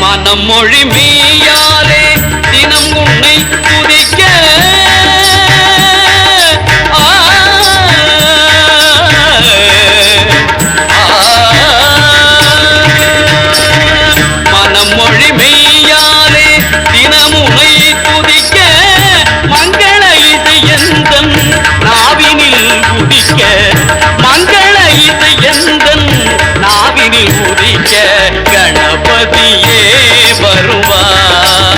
மனம் மொழி மெய்யாலே தினம் உன்னை துதிக்க மனம் மொழி மெய்யாலே தினம் உன்னை துதிக்க மங்கள இசை எந்தன் நாவினில் உதிக்க மங்கள இசை எந்தன் நாவினில் உதிக்க கணபதியே வருவாய்.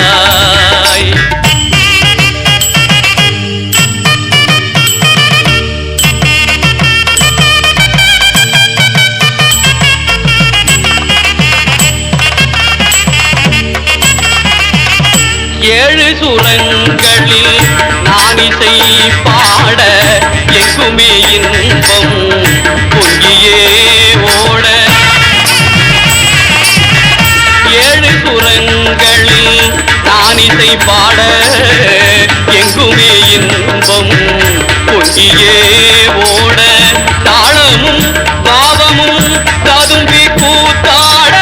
ஏழு சுரங்களில் நான் இசை பாட எங்குமே இன்பம் பொங்கியே ஓட ஏழு சுரங்களில் நான் இசை பாட எங்குமே இன்பம் பொங்கியே ஓட தாளமும் பாவமும் ததும்பி கூத்தாட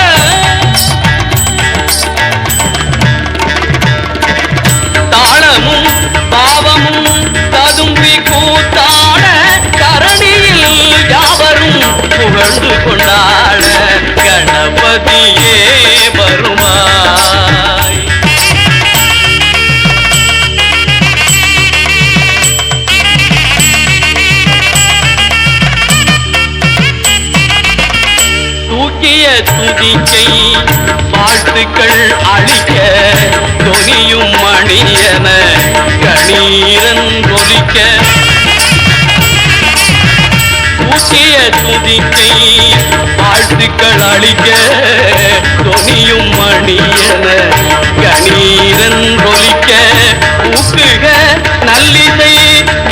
தாளமும் பாவமும் ததும்பி கூத்தாட தரணியில் யாவரும் புகழ்ந்து கொண்டாட கணபதியே வருவாய். தூக்கிய துதிக்கை பாட்டுக்கள் அழிக்க தொனியும் மணியன கணீரன் ஒலிக்க தூக்கிய துதிக்கை பாட்டுக்கள் அழிக்க தொனியும் மணியன கணீரன் ஒலிக்க ஊக்குக நல்லிசை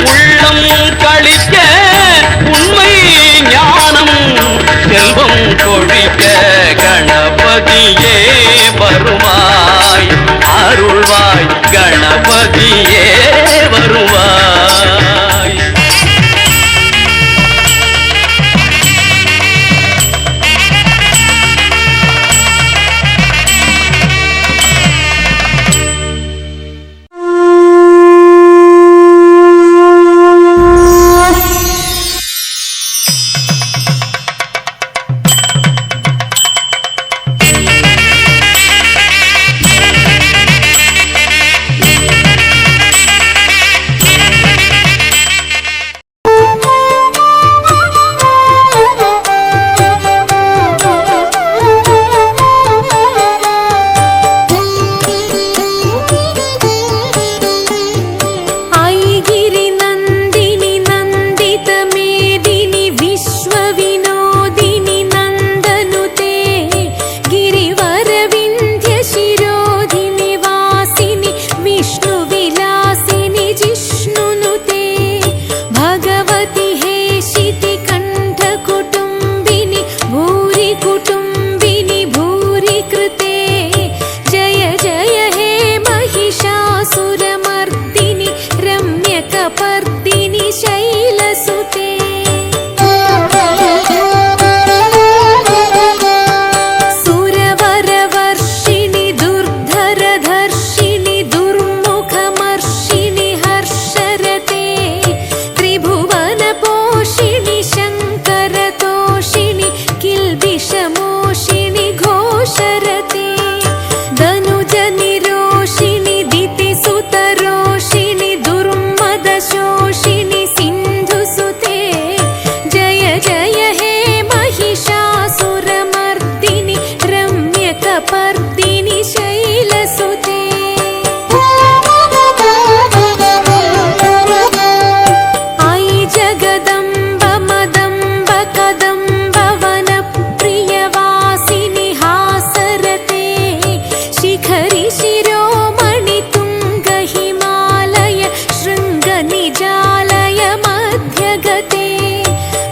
உள்ளம் கழிக்க உண்மை ஞானம் செல்வம் கொழிக்க கணபதியே வருவாய் அருள்வாய் கணபதியே வருவாய்.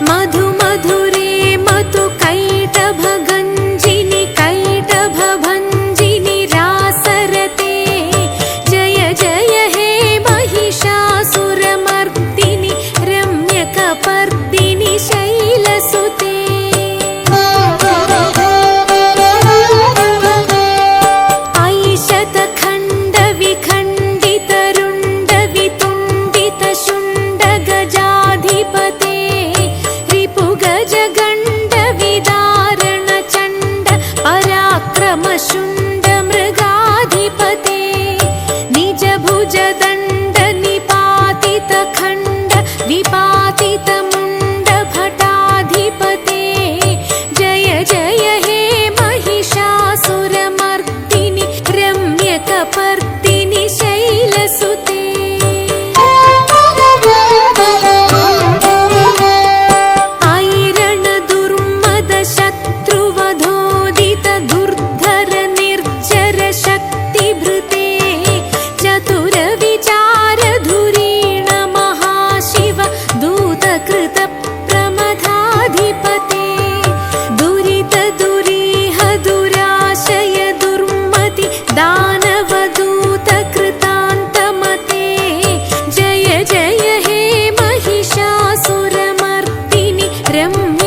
मधु मधुरे मधु कैटभगञ्जिनि कैटभभन् पराक्रमशुण्ड मृगाधिपते निज भुज दण्ड निपातित खण्ड विपातित मुण्ड भटाधिपते जय जय हे महिषासुरमर्दिनि रम्यकपर्दिनि शैलसुते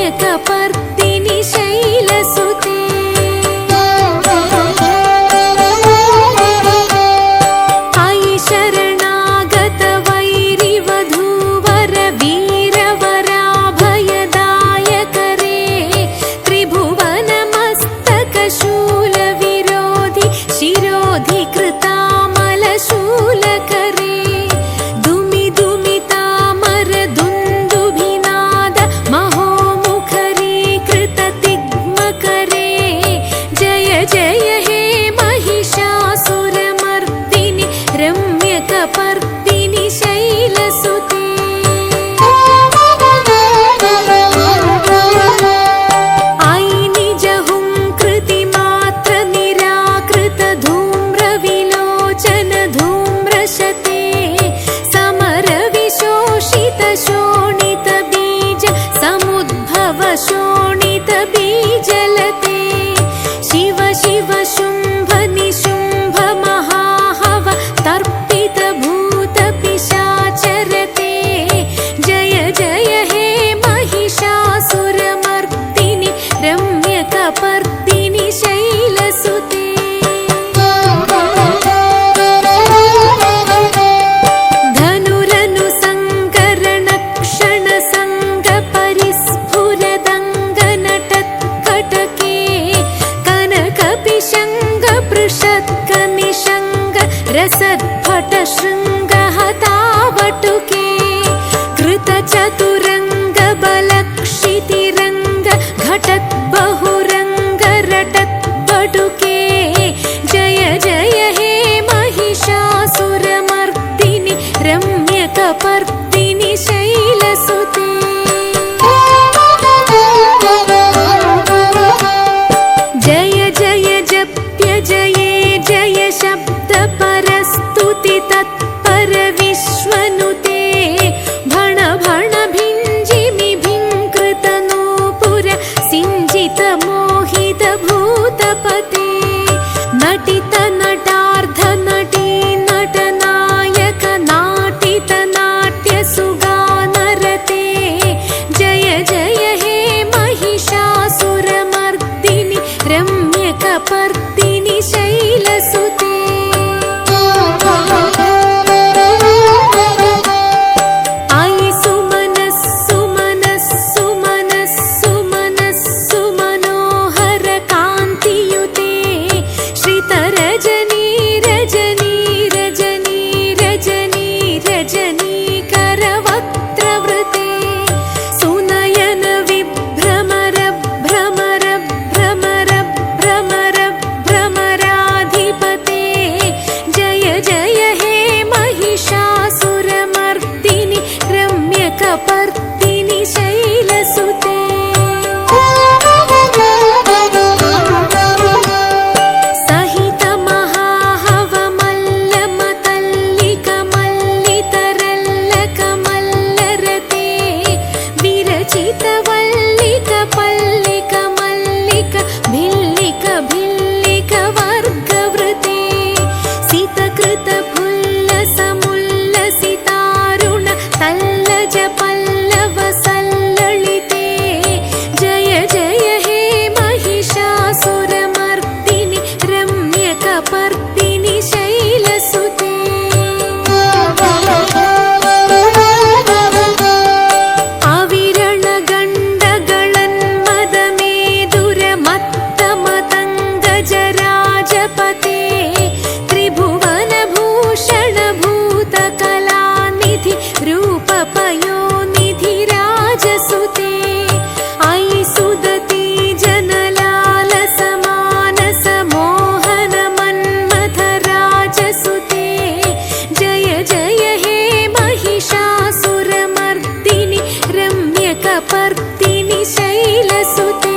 रम्यकपर्दिनि शैलसुते अयि शरणागत वैरिवधूवर वीरवराभयदायकरे त्रिभुवनमस्तकशूलविरोधि शिरोधिकृतामलशूलकरे जय हे महिषासुरमर्दिनि रम्यकपर्दिनि शैलसुते अयि निज हुंकृतिमात्र निराकृत धूम्रविलोचन धूम्रशते समर विशोषित शोणित बीज समुद्भव शोणित बीजलते शिव शिव शुंभ निशुंभ महाहव तर्पित भूत पिशाचरते जय जय हे महिषासुरमर्दिनि रम्यकपर्दिनि शैलसुते धनुरनु संकरण क्षण संग परिस्फुरदंगनटत्कटके कनकपिशंग पृषत्क निशंग रसद्भट शृंगहतावटुके कृत चतुरंग बलक्षितिरंग घटत् बहुरंग रटत् बटुके जय जय हे महिषासुरमर्दिनि रम्यकपर्दिनि शैलसुते जय जय जप्य जये जय शब्द परस्तुति तत्पर विश्वनुते भण भण भिञ्जिमि भिङ्कृत नूपुर सिञ्जित मोहित भूतपते नटित नटार्ध नटी नटनायक नाटित नाट्य सुगानरते जय जय हे महिषासुरमर्दिनि रम्यकपर्दिनि शैलसुते अयि सुमनस्सु मनोहर कान्तियुते श्रितरजनी रजनी रजनी रजनी रजनी करवक्त्रवृते सुनयन विभ्रमर भ्रमर भ्रमर भ्रमर शीलपते त्रिभुवनभूषण भूतकलानिधि रूपपयोनिधि राजसुते अयि सुदति जनलालसमानस मोहन मन्मथ राजसुते जय जय हे महिषासुरमर्दिनि रम्यकपर्दिनि शैलसुते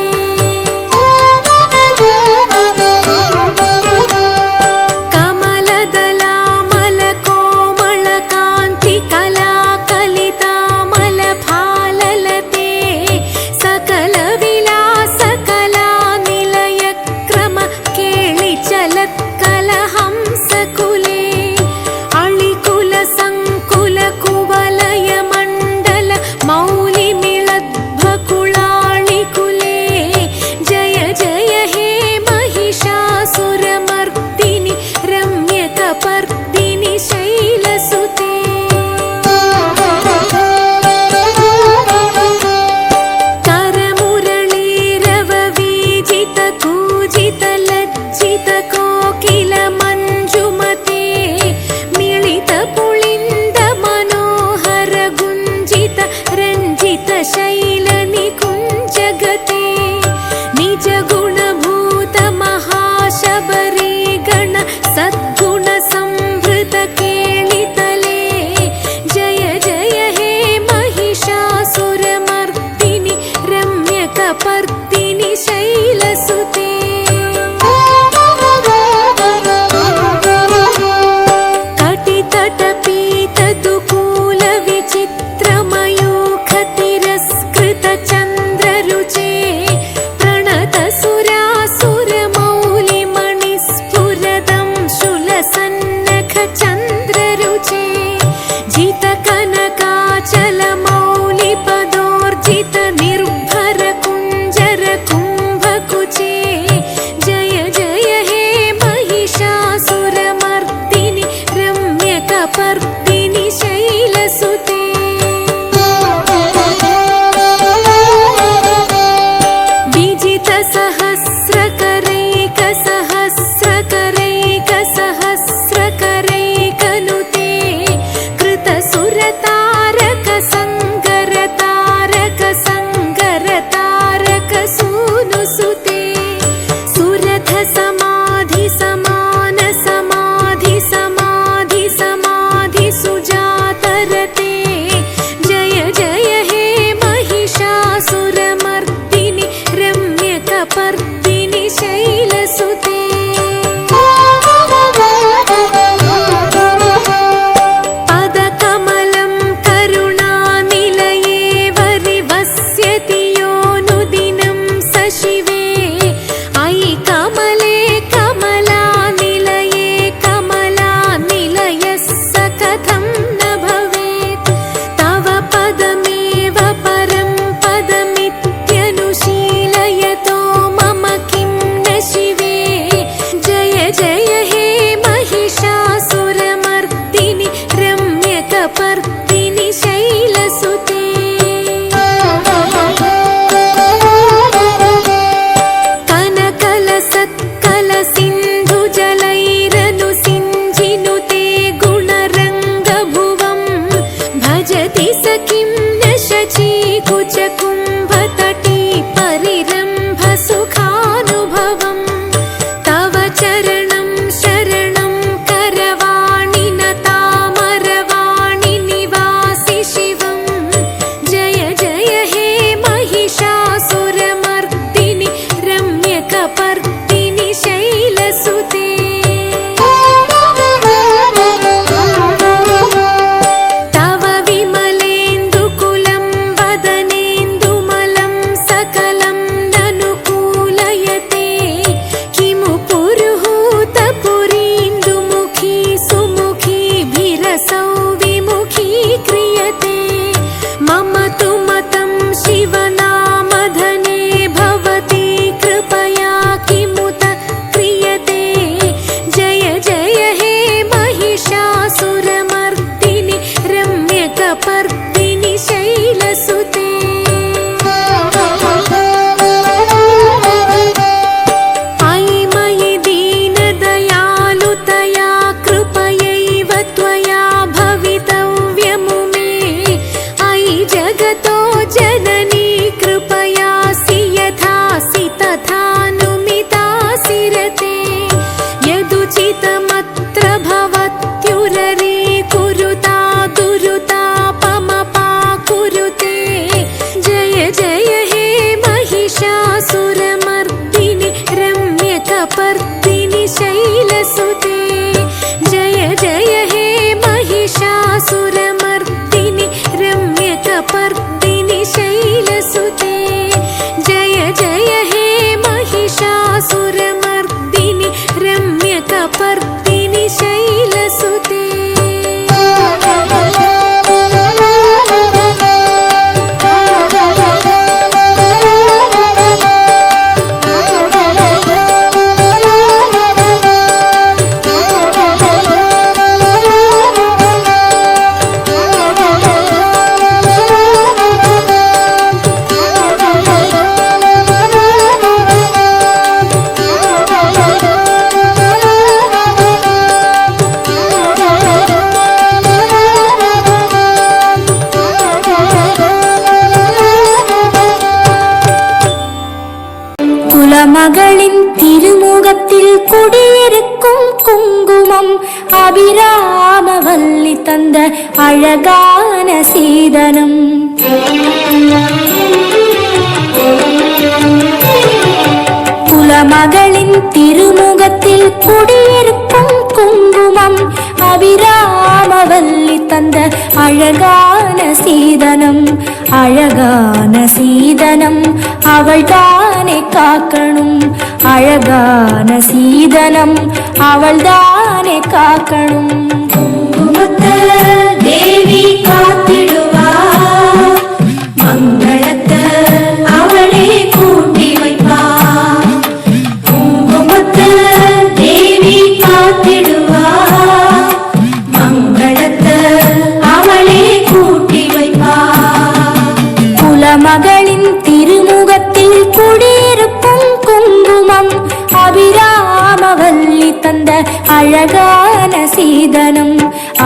रम्यकपर्दिनि शैलसुते जय जय हे महिषासुरमर्दिनि रम्यकपर्दिनि शैलसुते जय जय हे महिषासुरमर्दिनि रम्यकपर्दिनि शैलसुते மகளின் திருமுகத்தில் குடியிருக்கும் குங்குமம் அபிராமவல்லி தந்த அழகான சீதனம் குலமகளின் திருமுகத்தில் குடியிருக்கும் குங்குமம் அபிராமவல்லி தந்த அழகான சீதனம் அழகான சீதனம் அவள்தானே காக்கணும் அழகான சீதனம் அவள்தானே காக்கணும் குங்குமத்தை தேவி காத்திடுவா மங்களத்தை அவளே கூட்டி வைப்பா குங்குமத்தை தேவி காத்திடுவா மங்களத்தை அவளே கூட்டி வைப்பா குலமகளின் திருமுகத்தில் குடியிருக்கும் குங்குமம் அபிராமவல்லி தந்த அழகான சீதனம்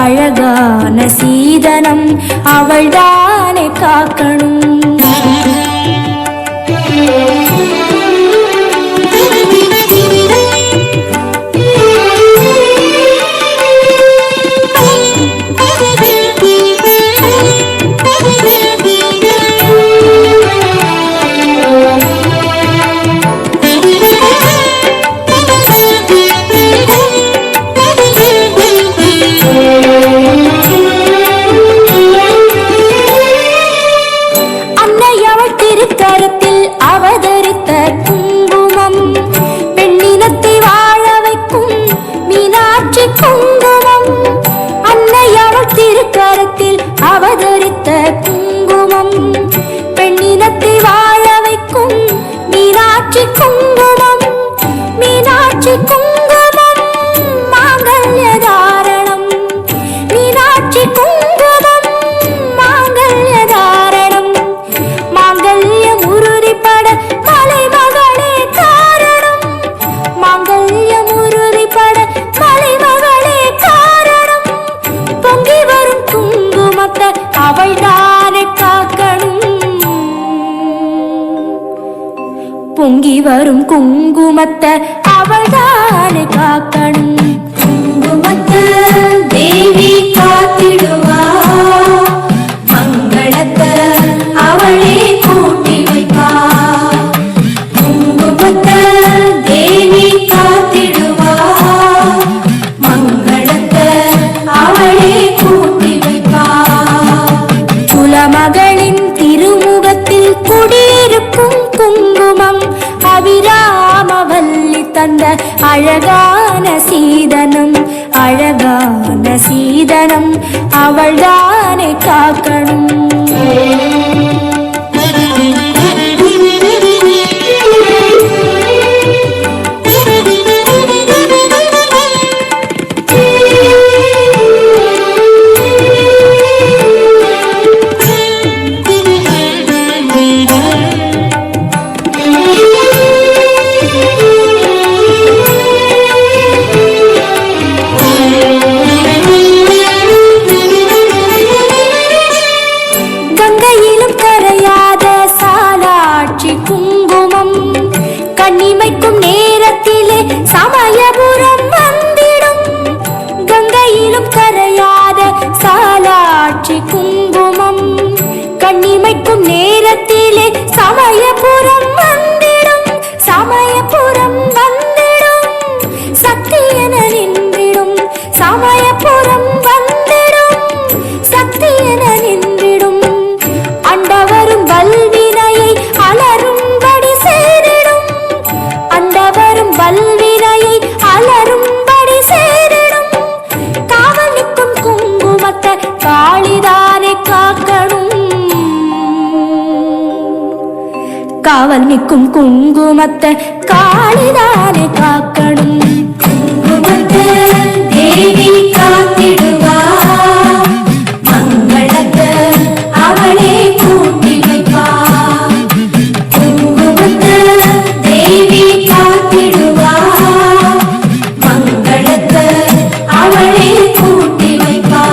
அழகான சீதனம் அவள்தானே காக்கணும் அவதரித்த குங்குமம் பெண்ணினத்தை வாழ வைக்கும் மீனாட்சி குங்குமம் மீனாட்சி குங்குமம் மாங்கல்ய தாரணம் மீனாட்சி குங்குமம் மாங்கல்ய தாரணம் மாங்கல்யம் உறுதிப்பட மலைமகளே காரணம் மாங்கல்யம் உறுதிப்பட மலைமகளே காரணம் பொங்கி வரும் குங்குமத்தை அவள்தானே காக்கணும் பொங்கி வரும் குங்குமத்தை அவள்தானே காக்கணும் குங்குமத்தை தேவி காத்திடுவா மங்களத்தை அவளே கூட்டி வைப்பா குங்குமத்தை தேவி காத்திடுவா மங்களத்தை அவளே கூட்டி வைப்பா குலமகளின் திருமுகத்தில் குடியிருக்கும் குங்குமம் அபிராமவல்லி தந்த அழகான சீதனம் அழகான சீதனம் அவள்தானே காக்கணும் கங்கையிலும் கரை சிந்தையை அலரும்படி செய்திடும் காவல் நிற்கும் குங்குமத்தை காளிதானே காக்கணும். காவல் நிற்கும் குங்குமத்தை காளிதானே காக்கணும். குங்குமத்தை தேவி காத்திடுவா, மங்களத்தை அவளே கூட்டி வைப்பா. குங்குமத்தை தேவி காத்திடுவா, மங்களத்தை அவளே கூட்டி வைப்பா.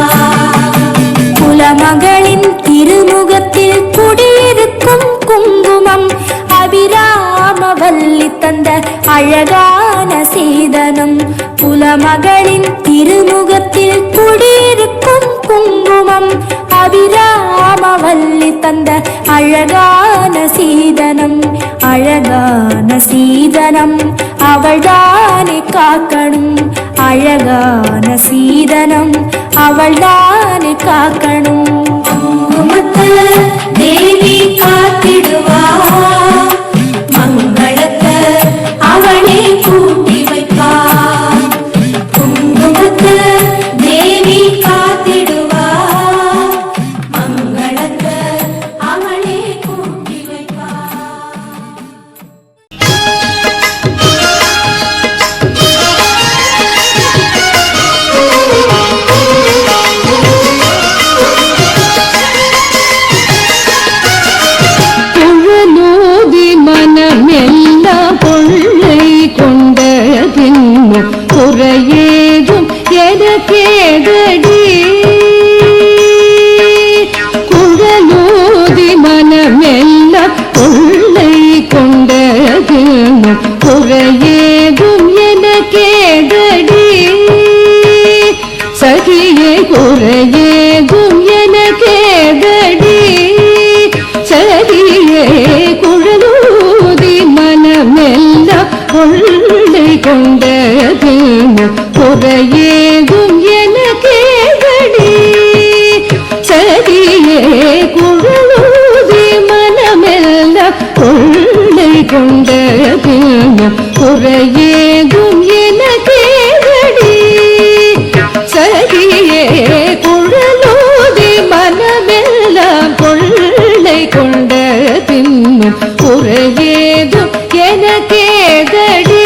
குலமகளின் திருமுகத்தில் குடியிருக்கும் குங்குமம் அபிராமவல்லி தந்த அழகான சீதனம். குலமகளின் திருமுகத்தில் குடியிருக்கும் குங்குமம் அபிராமவல்லி தந்த அழகான சீதனம். அழகான சீதனம் அவள்தானே காக்கணும். அழகான சீதனம் அவள்தானே காக்கணும். குங்குமத்தை தேவி காத்திடுவா, மங்களத்தை அவளே கூட்டி வைப்பா. குங்குமத்தை தேவி காத்திடுவா, மங்களத்தை அவளே கூட்டி வைப்பா. மனமெல்லாம் கொள்ளை கொண்ட பின்னும் குறையேதும் எனக்கேதடி. குழலூதி மனமெல்லாம் கொள்ளை கொண்ட பின்னும் குறையேதும் எனக்கேதடி. சகியே குறையேதும் எனக்கேதடி. சகியே குழலூதி மனமெல்லாம் கொள்ளை கொண்ட குறையேதும் எனக்கேதடி. சகியே குழலூதி மனமெல்லாம் கொள்ளை கொண்ட குறையேதும் எனக்கேதடி. சகியே குழலூதி மனமெல்லாம் கொள்ளை கொண்ட பின்னும் குறையேதும் எனக்கேதடி.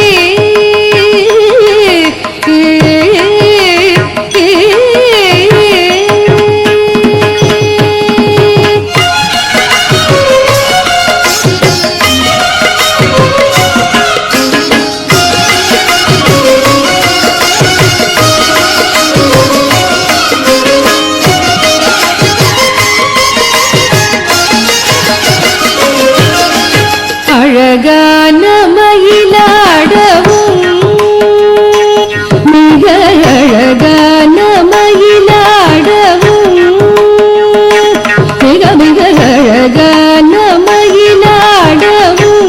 அழகான மயிலாடவும் மிக அழகான மயிலாடவும் மிக மிக அழகான மயிலாடவும்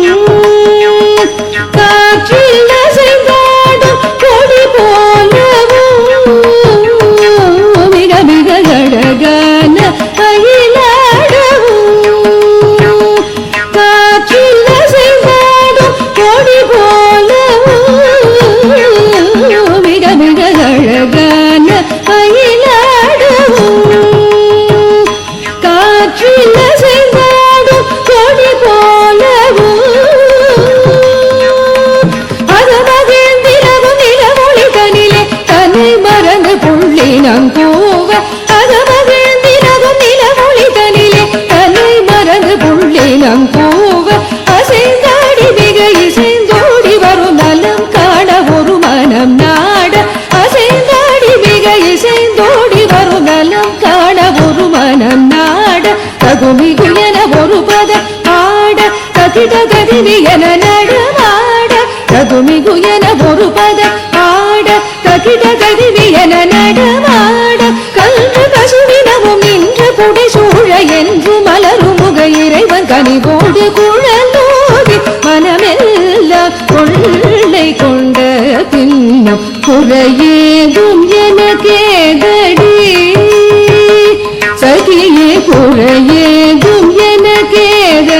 காற்றில் அசைந்தாடும் கொடி போலவும் மிக மிக அழகான மயிலாடவும் காற்றில் அசைந்தாடும் கொடி போலவும் மிக மிக அழகான மயிலாடவும் காற்றில் அசைந்தாடும் கொடி போலவும் அது மகிழ்ந்திரவும் நிலமொழி தனிலே தன்னை மறந்து புள்ளினம் கூவ. அது மகிழ்ந்திரவும் நிலமொழி தனிலே தன்னை மறந்து புள்ளினம் கூவ. அசைந்தாடி மிக இசைந்தோடி வரும் நலம் காண ஒரு மனம் நாட. அசைந்தாடி மிக இசைந்தோடி வரும் நலம் காண ஒரு மனம் நாட. தகுமிகு என ஒரு பத ஆட தகிட கதிவி என நடமாட. தகுமிகு என ஒரு பத ஆட தகிட கதிவி என நடமாட. கல்வி பசுவினவும் நின்று புடை சூழ என்று மலரும் முக இறைவன் கனிவோடு குழலோதி மனமெல்லாம் கொள்ளை கொண்ட பின்னும் குறையேதும் எனக்கேதடி. சகியே குறையேதும் எனக்கேதடி.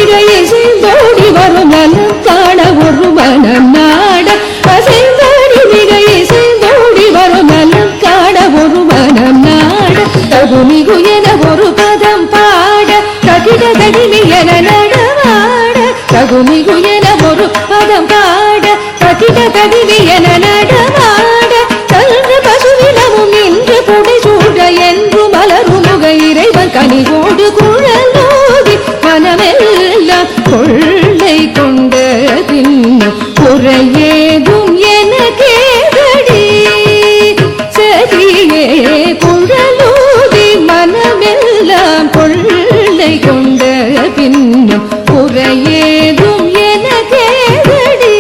மிக இசைந்தோடி வரும் நலம் காண ஒரு மனம் நாட அசைந்தாடி மிக இசைந்தோடி வரும் நலம் காண ஒரு மனம் நாட தகுமிகு என ஒரு பதம் பாட தகிட தகிமி என நடமாட தகுமிகு என ஒரு பதம் பாட தகிட தகிமி என நடமாட கல்று பசுவினமும் இன்று புடை சூழ என்று மலரும் முக இறைவன் கனிவோடு குழலோதி மனமெல்லாம் கொள்ளை கொண்ட பின்னும் குறையேதும் எனக்கேதடி சரியே குழலோதி மனமெல்லாம் கொள்ளை கொண்ட பின்னும் குறையேதும் எனக்கேதடி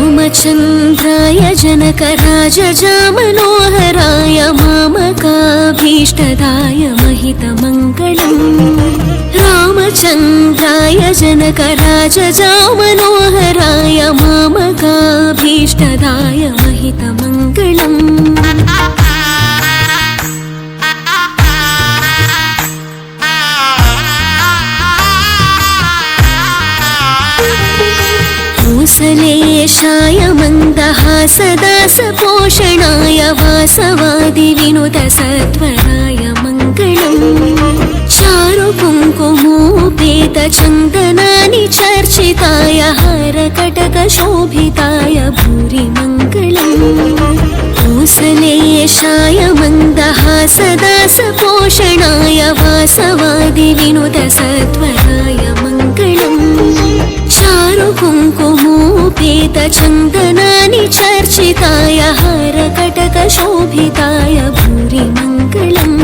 रामचन्द्राय जनकराजजामनोहराय मामकाभीष्टदाय महितमङ्गलम् रामचन्द्राय जनकराजजामनोहराय मामकाभीष्टदाय महितमङ्गलम् कुशलेशाय मन्दहासदासपोषणाय वासवादिविनुतसत्वराय मङ्गलम् चारुकुङ्कुमोपेतचन्दनानि चर्चिताय हारकटकशोभिताय भूरि मङ्गलम् कुशलेशाय मन्दहासदासपोषणाय वासवादिविनुतसत्वराय मङ्गलम् चारुकुङ्कुमोपेतचन्दनानि चर्चिताय हारकटकशोभिताय भूरि मङ्गलम्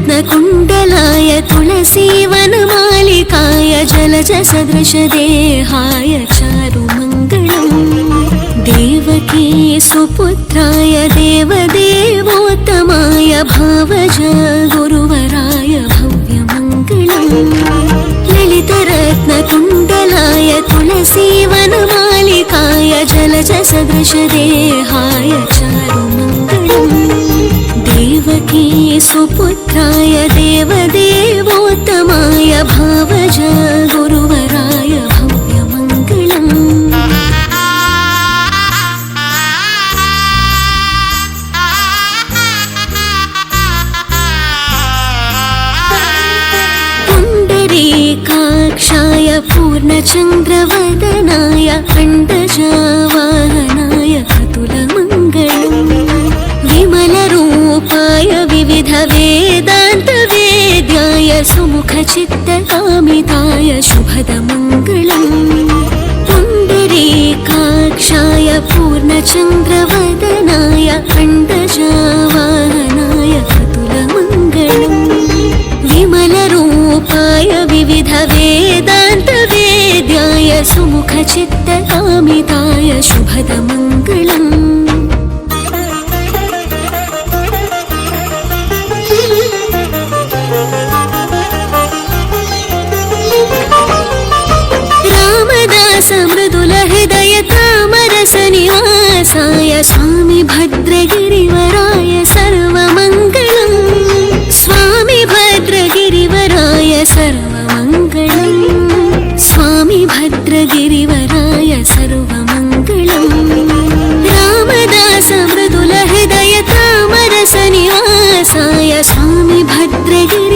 ललितरत्नकुण्डलाय तुलसीवनमालिकाय जलजसदृशदेहाय चारुमङ्गलम् देवकी सुपुत्राय देवदेवोत्तमाय भावज गुरुवराय भव्यमङ्गलम् ललितरत्नकुण्डलाय तुलसीवनमालिकाय जलजसदृशदेहाय चारुमङ्गलम् देवकी सुपुत्राय देवदेवोत्तमाय भावज गुरुवराय भव्यमङ्गलम् पुण्डरीकाक्षाय पूर्णचन्द्रवदनाय अण्डजावाहनाय अतुलमङ्गलम् विमलरूपाय विविधवेदान्तवेद्याय सुमुखचित्तकामिताय शुभदमङ्गलम् पुण्डरीकाक्षाय पूर्णचन्द्रवदनाय अण्डजावाहनाय अतुलमङ्गलम् विमलरूपाय विविधवेदान्तवेद्याय सुमुखचित्तकामिताय शुभदमङ्गलम् समृदुलहृदय तामरसनिवासाय स्वामी भद्रगिरिवराय सर्वमङ्गलम् स्वामी भद्रगिरिवराय सर्वमङ्गलम् स्वामी भद्रगिरिवराय सर्वमङ्गलम् रामदास मृदुलहृदय तामरसनिवासाय स्वामी भद्रगिरि